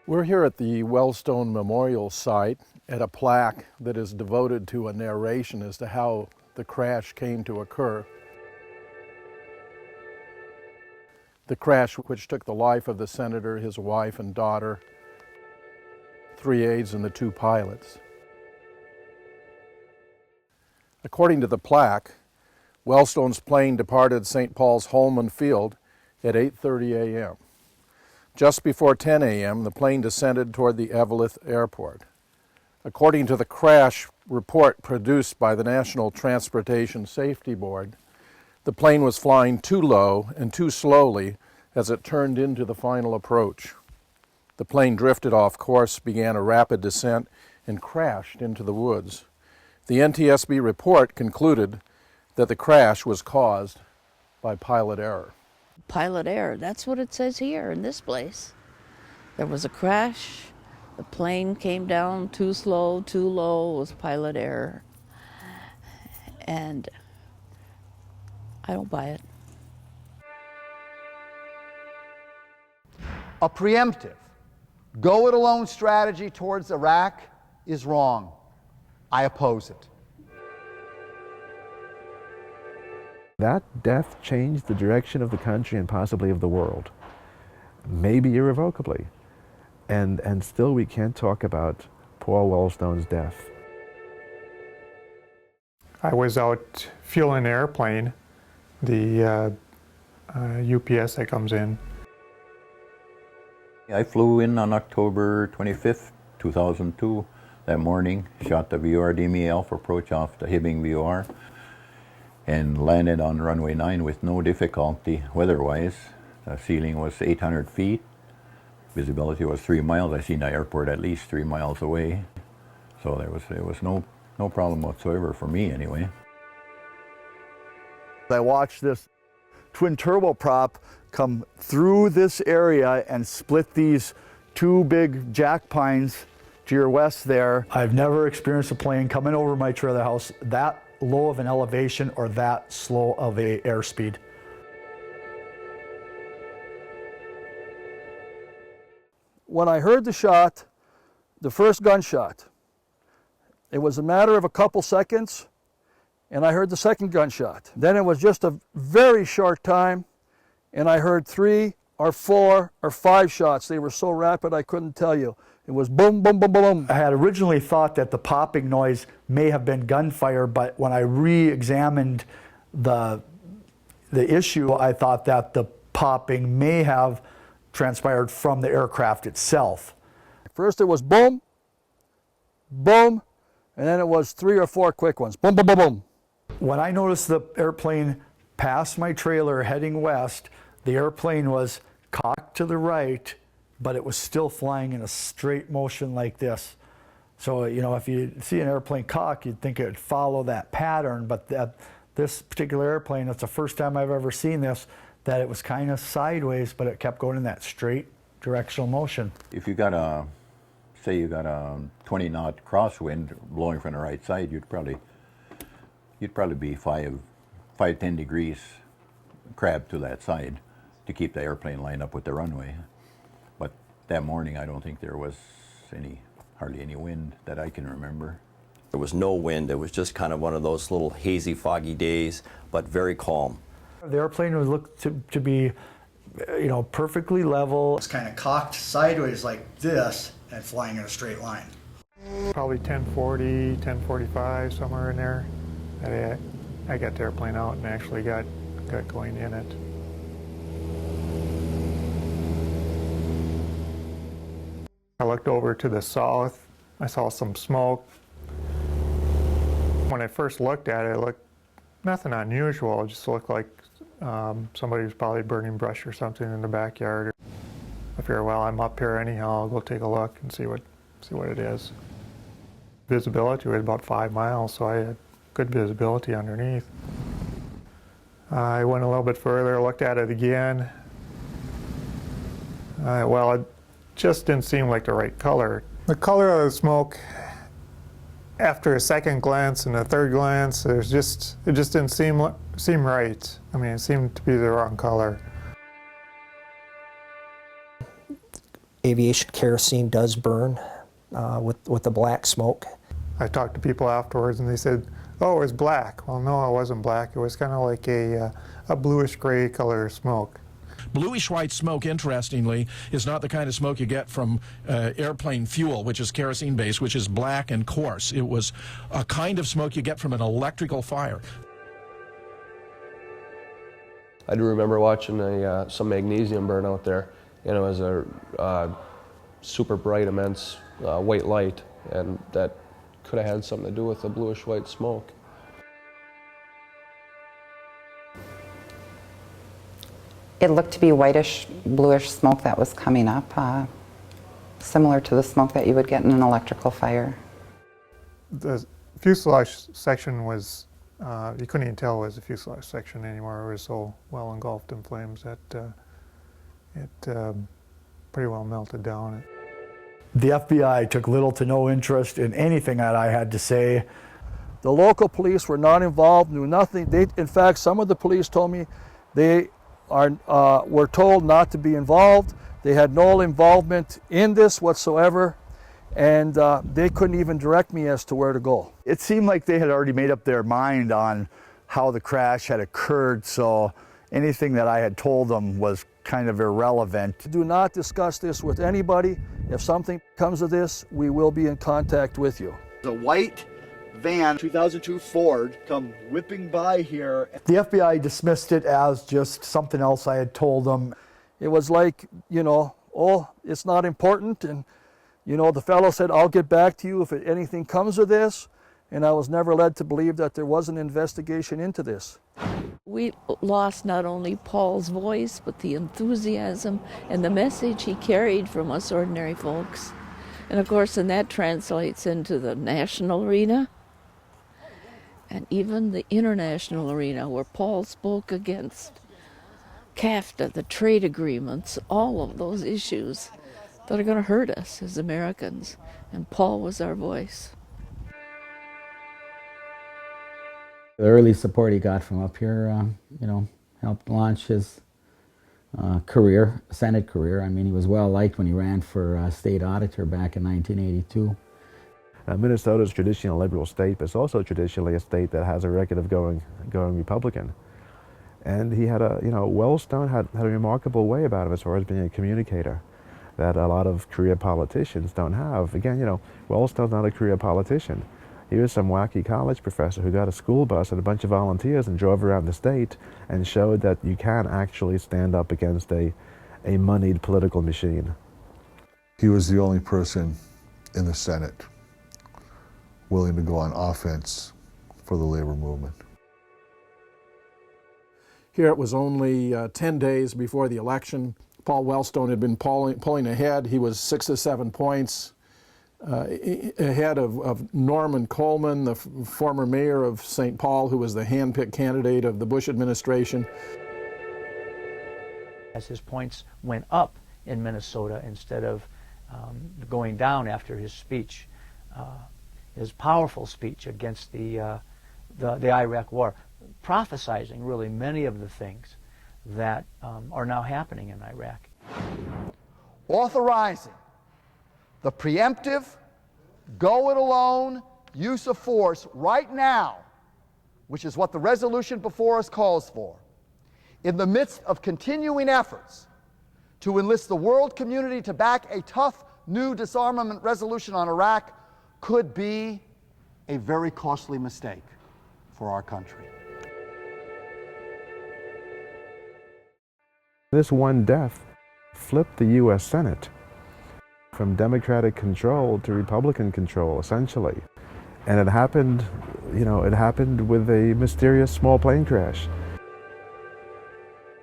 We're here at the Wellstone Memorial Site at a plaque that is devoted to a narration as to how the crash came to occur. The crash which took the life of the senator, his wife and daughter, 3 aides and the 2 pilots. According to the plaque, Wellstone's plane departed St. Paul's Holman Field at 8:30 a.m. Just before 10 a.m., the plane descended toward the Eveleth Airport. According to the crash report produced by the National Transportation Safety Board, the plane was flying too low and too slowly as it turned into the final approach. The plane drifted off course, began a rapid descent, and crashed into the woods. The NTSB report concluded that the crash was caused by pilot error. Pilot error, that's what it says here in this place. There was a crash, the plane came down too slow, too low, it was pilot error. And I don't buy it. A preemptive, go-it-alone strategy towards Iraq is wrong. I oppose it. That death changed the direction of the country and possibly of the world, maybe irrevocably. And still we can't talk about Paul Wellstone's death. I was out fueling the airplane, the UPS that comes in. I flew in on October 25th, 2002. That morning, shot the VOR-DME Alpha approach off the Hibbing VOR and landed on runway 9 with no difficulty weather-wise. The ceiling was 800 feet. Visibility was 3 miles. I seen the airport at least 3 miles away. So there was no problem whatsoever for me anyway. I watched this twin turboprop come through this area and split these 2 big jack pines to your west there. I've never experienced a plane coming over my trailer house that low of an elevation or that slow of a airspeed. When I heard the shot, the first gunshot, it was a matter of a couple seconds, and I heard the second gunshot. Then it was just a very short time, and I heard 3 or 4 or 5 shots. They were so rapid I couldn't tell you. It was boom, boom, boom, boom, boom. I had originally thought that the popping noise may have been gunfire, but when I re-examined the issue, I thought that the popping may have transpired from the aircraft itself. First it was boom, boom, and then it was 3 or 4 quick ones. Boom, boom, boom, boom. When I noticed the airplane pass my trailer heading west, the airplane was cocked to the right, but it was still flying in a straight motion like this. So, you know, if you see an airplane cock, you'd think it would follow that pattern, but this particular airplane, it's the first time I've ever seen this, that it was kind of sideways, but it kept going in that straight directional motion. If you got a, say you got a 20-knot crosswind blowing from the right side, you'd probably be 5-10 degrees crab to that side to keep the airplane lined up with the runway. But that morning, I don't think there was hardly any wind that I can remember. There was no wind. It was just kind of one of those little hazy, foggy days, but very calm. The airplane would look to be, you know, perfectly level. It's kind of cocked sideways like this and flying in a straight line. Probably 1040, 1045, somewhere in there. I got the airplane out and actually got going in it. I looked over to the south. I saw some smoke. When I first looked at it, it looked nothing unusual. It just looked like somebody was probably burning brush or something in the backyard. I figured, well, I'm up here anyhow. I'll go take a look and see what it is. Visibility was about 5 miles, so I had good visibility underneath. I went a little bit further, looked at it again. Well, it just didn't seem like the right color. The color of the smoke, after a second glance and a third glance, it just didn't seem right. I mean, it seemed to be the wrong color. Aviation kerosene does burn with the black smoke. I talked to people afterwards and they said, oh, it was black. Well, no, it wasn't black. It was kind of like a bluish gray color smoke. Bluish white smoke, interestingly, is not the kind of smoke you get from airplane fuel, which is kerosene based, which is black and coarse. It was a kind of smoke you get from an electrical fire. I do remember watching some magnesium burn out there, and it was a super bright, immense white light, and that could have had something to do with the bluish white smoke. It looked to be whitish, bluish smoke that was coming up, similar to the smoke that you would get in an electrical fire. The fuselage section was, you couldn't even tell it was a fuselage section anymore. It was so well engulfed in flames that it pretty well melted down. The FBI took little to no interest in anything that I had to say. The local police were not involved, knew nothing. In fact, some of the police told me they were told not to be involved. They had no involvement in this whatsoever, and they couldn't even direct me as to where to go. It seemed like they had already made up their mind on how the crash had occurred, so anything that I had told them was kind of irrelevant. Do not discuss this with anybody. If something comes of this, we will be in contact with you. The white van, 2002 Ford, come whipping by here. The FBI dismissed it as just something else I had told them. It was like, you know, oh, it's not important, and you know, the fellow said, I'll get back to you if anything comes of this, and I was never led to believe that there was an investigation into this. We lost not only Paul's voice, but the enthusiasm and the message he carried from us ordinary folks. And of course, and that translates into the national arena and even the international arena, where Paul spoke against CAFTA, the trade agreements, all of those issues that are going to hurt us as Americans. And Paul was our voice. The early support he got from up here, helped launch his career, Senate career. I mean, he was well liked when he ran for state auditor back in 1982. Minnesota is traditionally a liberal state, but it's also traditionally a state that has a record of going Republican. And he had Wellstone had a remarkable way about him as far as being a communicator that a lot of career politicians don't have. Again, Wellstone's not a career politician. He was some wacky college professor who got a school bus and a bunch of volunteers and drove around the state and showed that you can actually stand up against a moneyed political machine. He was the only person in the Senate willing to go on offense for the labor movement. Here it was only 10 days before the election. Paul Wellstone had been pulling ahead. He was 6 to 7 points ahead of Norman Coleman, the former mayor of St. Paul, who was the hand-picked candidate of the Bush administration. As his points went up in Minnesota instead of going down after his speech, his powerful speech against the Iraq War, prophesizing really many of the things that are now happening in Iraq. Authorizing the preemptive, go-it-alone use of force right now, which is what the resolution before us calls for, in the midst of continuing efforts to enlist the world community to back a tough new disarmament resolution on Iraq, could be a very costly mistake for our country. This one death flipped the U.S. Senate from Democratic control to Republican control, essentially. And it happened, it happened with a mysterious small plane crash.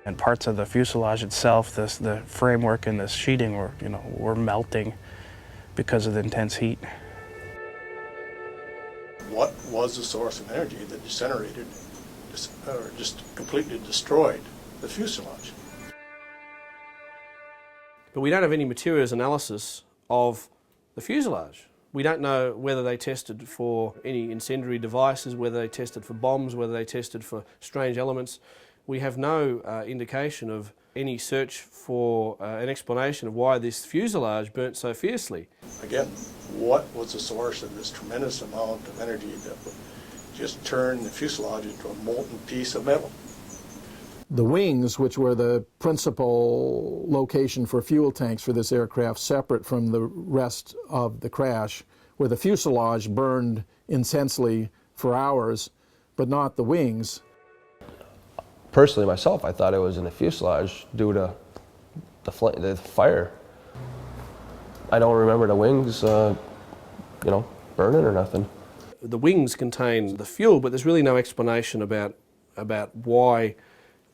And parts of the fuselage itself, the framework and the sheeting were melting because of the intense heat. What was the source of energy that disintegrated or just completely destroyed the fuselage? But we don't have any materials analysis of the fuselage. We don't know whether they tested for any incendiary devices, whether they tested for bombs, whether they tested for strange elements. we have no indication of any search for an explanation of why this fuselage burnt so fiercely. Again, what was the source of this tremendous amount of energy that would just turn the fuselage into a molten piece of metal? The wings, which were the principal location for fuel tanks for this aircraft, separate from the rest of the crash, where the fuselage burned intensely for hours, but not the wings. Personally, myself, I thought it was in the fuselage due to the fire. I don't remember the wings, burning or nothing. The wings contain the fuel, but there's really no explanation about why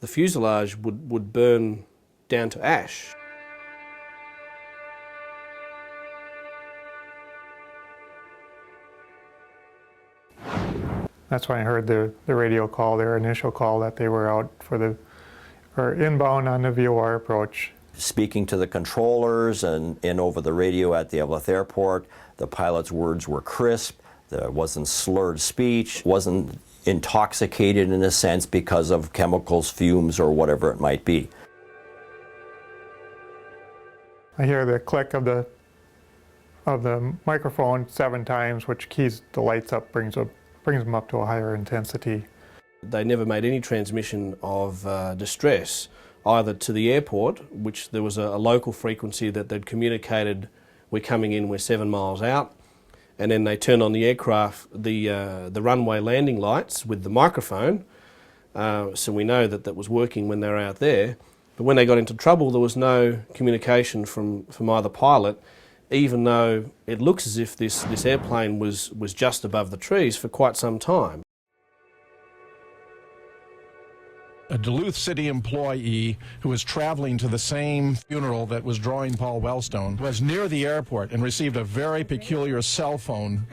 the fuselage would burn down to ash. That's when I heard the radio call, their initial call, that they were out or inbound on the VOR approach. Speaking to the controllers and over the radio at the Yoryevrah airport, the pilot's words were crisp. There wasn't slurred speech, wasn't intoxicated in a sense because of chemicals, fumes, or whatever it might be. I hear the click of the microphone 7 times, which keys the lights up, brings them up to a higher intensity. They never made any transmission of distress, either to the airport, which there was a local frequency that they'd communicated, we're coming in, we're 7 miles out, and then they turned on the aircraft, the runway landing lights with the microphone, so we know that was working when they were out there. But when they got into trouble, there was no communication from either pilot, even though it looks as if this airplane was just above the trees for quite some time. A Duluth City employee who was traveling to the same funeral that was drawing Paul Wellstone was near the airport and received a very peculiar cell phone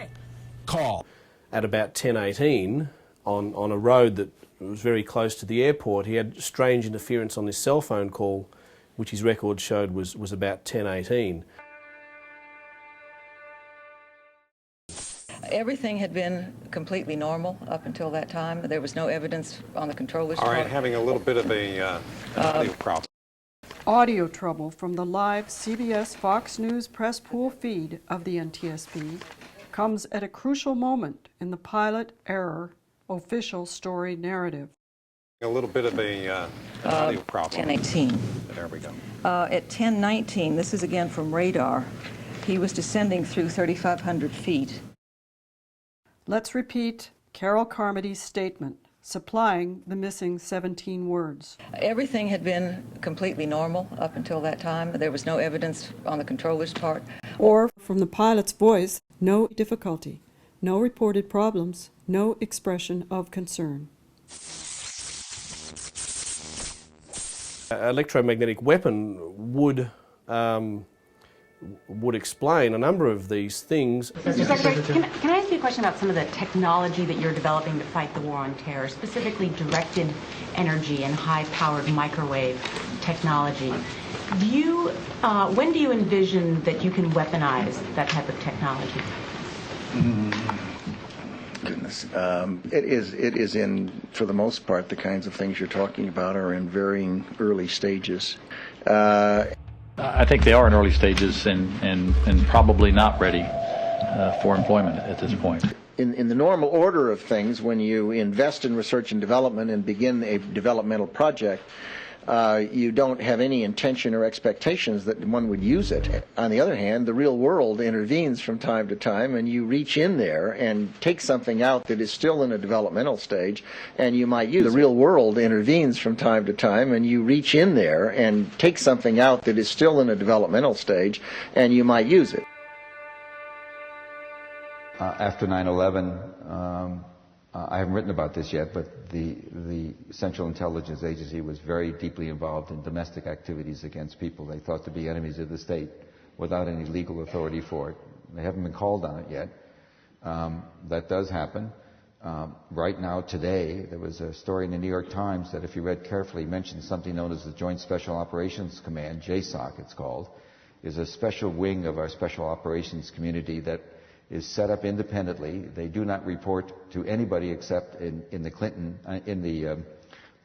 call. At about 10:18, on a road that was very close to the airport, he had strange interference on this cell phone call, which his record showed was about 10:18. Everything had been completely normal up until that time. There was no evidence on the controller's part. All right, having a little bit of an audio problem. Audio trouble from the live CBS Fox News press pool feed of the NTSB comes at a crucial moment in the pilot error official story narrative. A little bit of an audio problem. 10:18. There we go. At 10:19, this is again from radar, he was descending through 3,500 feet. Let's repeat Carol Carmody's statement, supplying the missing 17 words. Everything had been completely normal up until that time. There was no evidence on the controller's part. Or, from the pilot's voice, no difficulty, no reported problems, no expression of concern. An electromagnetic weapon would explain a number of these things. Secretary, can I ask you a question about some of the technology that you're developing to fight the war on terror, specifically directed energy and high-powered microwave technology? When do you envision that you can weaponize that type of technology? Goodness. It is in, for the most part, the kinds of things you're talking about are in varying early stages. I think they are in early stages and probably not ready for employment at this point. In the normal order of things, when you invest in research and development and begin a developmental project, you don't have any intention or expectations that one would use it. On the other hand, the real world intervenes from time to time, and you reach in there and take something out that is still in a developmental stage, and you might use it. The real world intervenes from time to time, and you reach in there and take something out that is still in a developmental stage, and you might use it. After 9/11, I haven't written about this yet, but the Central Intelligence Agency was very deeply involved in domestic activities against people they thought to be enemies of the state without any legal authority for it. They haven't been called on it yet. That does happen. Right now, today, there was a story in the New York Times that, if you read carefully, mentioned something known as the Joint Special Operations Command, JSOC it's called, is a special wing of our special operations community that is set up independently. They do not report to anybody except in the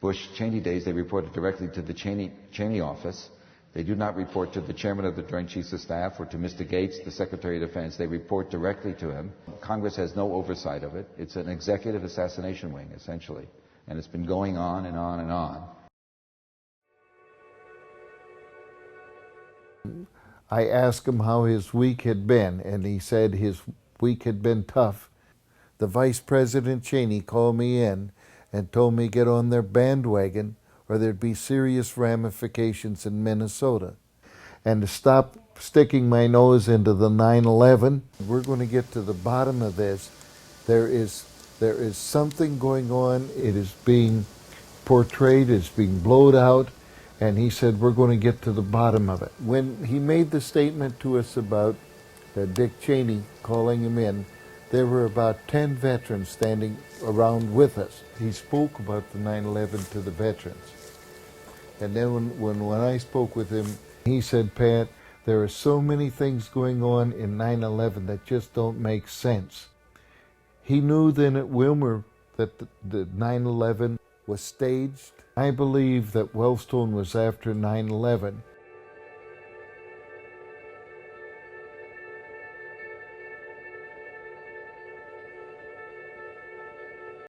Bush-Cheney days, they reported directly to the Cheney office. They do not report to the chairman of the Joint Chiefs of Staff or to Mr. Gates, the Secretary of Defense. They report directly to him. Congress has no oversight of it. It's an executive assassination wing, essentially. And it's been going on and on and on. I asked him how his week had been, and he said his week had been tough. The Vice President Cheney called me in and told me to get on their bandwagon or there'd be serious ramifications in Minnesota. And to stop sticking my nose into the 9/11, we're going to get to the bottom of this. There is something going on. It is being portrayed, it's being blowed out, and he said we're going to get to the bottom of it. When he made the statement to us about Dick Cheney calling him in, there were about 10 veterans standing around with us. He spoke about the 9/11 to the veterans. And then when I spoke with him, he said, Pat, there are so many things going on in 9/11 that just don't make sense. He knew then at Wilmer that the 9/11 was staged. I believe that Wellstone was after 9/11